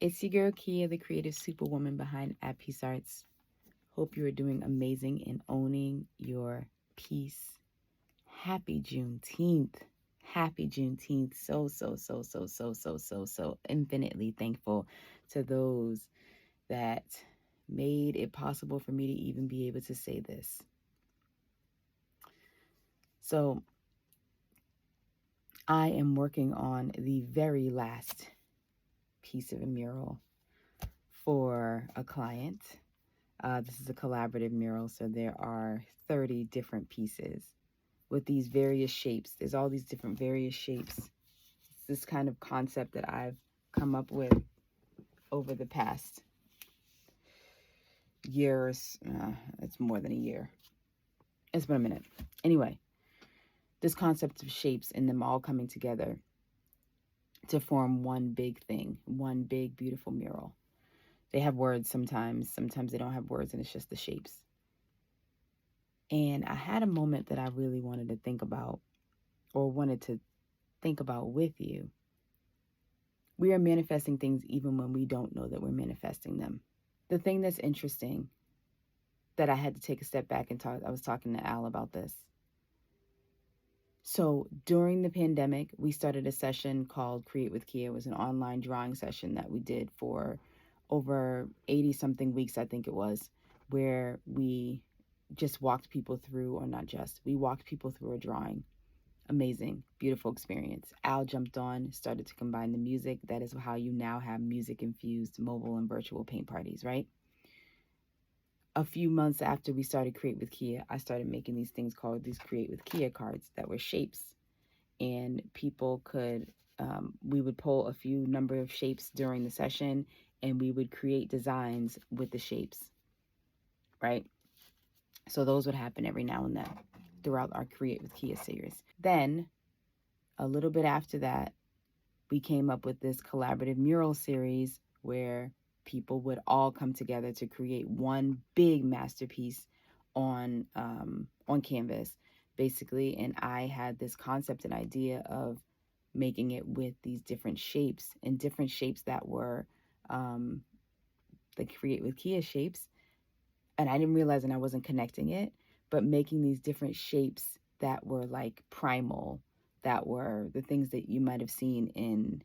It's your girl Kia, the creative superwoman behind At Peace Arts. Hope you are doing amazing and owning your peace. Happy Juneteenth. Happy Juneteenth. So infinitely thankful to those that made it possible for me to even be able to say this. So I am working on the very last piece of a mural for a client. This is a collaborative mural, so there are 30 different pieces with these various shapes. There's all these different various shapes. It's this kind of concept that I've come up with over the past years. It's more than a year. It's been a minute. Anyway, this concept of shapes and them all coming together to form one big thing, one big, beautiful mural. They have words sometimes. Sometimes they don't have words, and it's just the shapes. And I had a moment that I really wanted to think about, or wanted to think about with you. We are manifesting things even when we don't know that we're manifesting them. The thing that's interesting that I had to take a step back and talk, I was talking to Al about this. So during the pandemic, we started a session called Create with Kia. It was an online drawing session that we did for over 80 something weeks, I think it was, where we just walked people through, or not just, we walked people through a drawing. Amazing, beautiful experience. Al jumped on, started to combine the music. That is how you now have music-infused mobile and virtual paint parties, right? A few months after we started Create with Kia, I started making these things called these Create with Kia cards that were shapes. And people could, we would pull a few number of shapes during the session, and we would create designs with the shapes, right? So those would happen every now and then throughout our Create with Kia series. Then, a little bit after that, we came up with this collaborative mural series where people would all come together to create one big masterpiece on canvas, basically. And I had this concept and idea of making it with these different shapes, and different shapes that were the Create with Kia shapes. And I didn't realize, and I wasn't connecting it, but making these different shapes that were like primal, that were the things that you might have seen in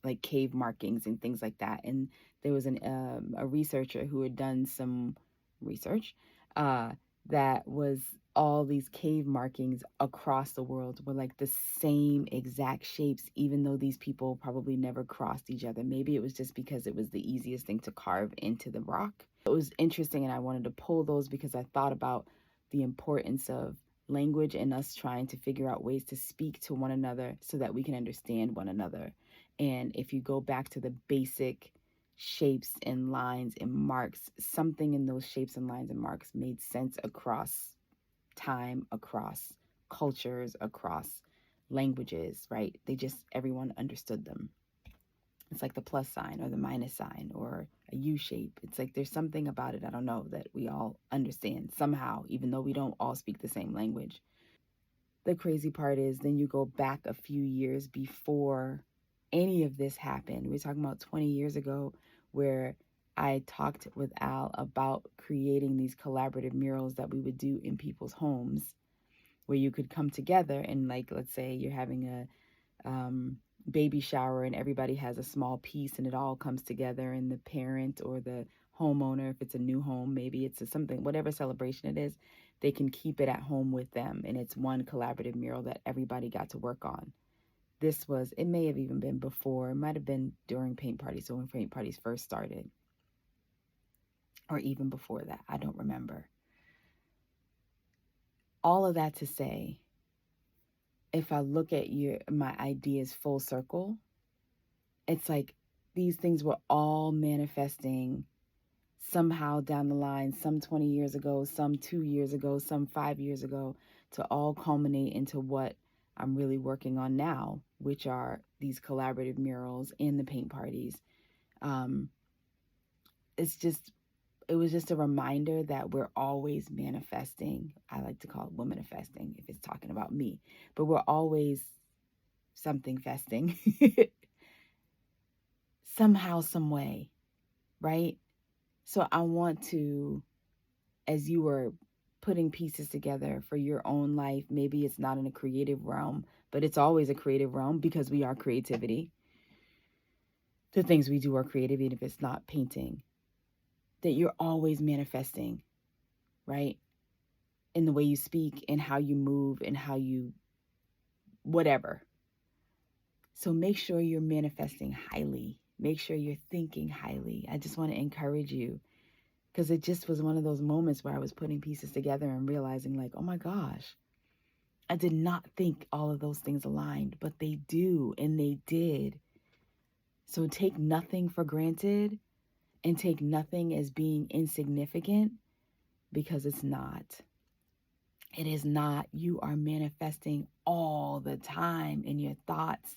like cave markings and things like that. And there was a researcher who had done some research that was all these cave markings across the world were like the same exact shapes, even though these people probably never crossed each other. Maybe it was just because it was the easiest thing to carve into the rock. It was interesting, and I wanted to pull those because I thought about the importance of language and us trying to figure out ways to speak to one another so that we can understand one another. And if you go back to the basic shapes and lines and marks, something in those shapes and lines and marks made sense across time, across cultures, across languages, right? Everyone understood them. It's like the plus sign or the minus sign or a U shape. It's like there's something about it, I don't know, that we all understand somehow, even though we don't all speak the same language. The crazy part is then you go back a few years before any of this happened. We're talking about 20 years ago, where I talked with Al about creating these collaborative murals that we would do in people's homes, where you could come together and, like, let's say you're having a baby shower and everybody has a small piece and it all comes together, and the parent or the homeowner, if it's a new home, maybe it's something, whatever celebration it is, they can keep it at home with them, and it's one collaborative mural that everybody got to work on. It may have even been before, it might have been during paint parties, so when paint parties first started, or even before that, I don't remember. All of that to say, if I look at my ideas full circle, it's like these things were all manifesting somehow down the line, some 20 years ago, some 2 years ago, some 5 years ago, to all culminate into what I'm really working on now, which are these collaborative murals and the paint parties. It was just a reminder that we're always manifesting. I like to call it womanifesting if it's talking about me, but we're always something festing. somehow, some way, right? So I want to, as you are putting pieces together for your own life, maybe it's not in a creative realm, but it's always a creative realm because we are creativity. The things we do are creative, even if it's not painting, that you're always manifesting, right? In the way you speak and how you move and how you, whatever. So make sure you're manifesting highly. Make sure you're thinking highly. I just want to encourage you, because it just was one of those moments where I was putting pieces together and realizing, like, oh my gosh, I did not think all of those things aligned, but they do, and they did. So take nothing for granted and take nothing as being insignificant, because it's not. It is not. You are manifesting all the time in your thoughts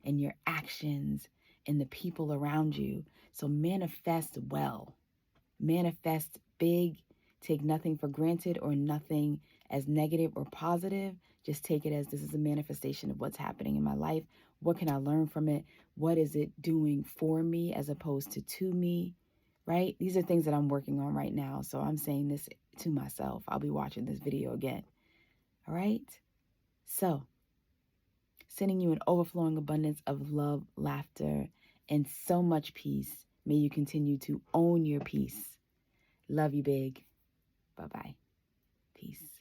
and your actions and the people around you. So manifest well. Manifest big. Take nothing for granted or nothing as negative or positive. Just take it as, this is a manifestation of what's happening in my life. What can I learn from it? What is it doing for me as opposed to me? Right? These are things that I'm working on right now. So I'm saying this to myself. I'll be watching this video again. All right? So, sending you an overflowing abundance of love, laughter, and so much peace. May you continue to own your peace. Love you big. Bye-bye. Peace.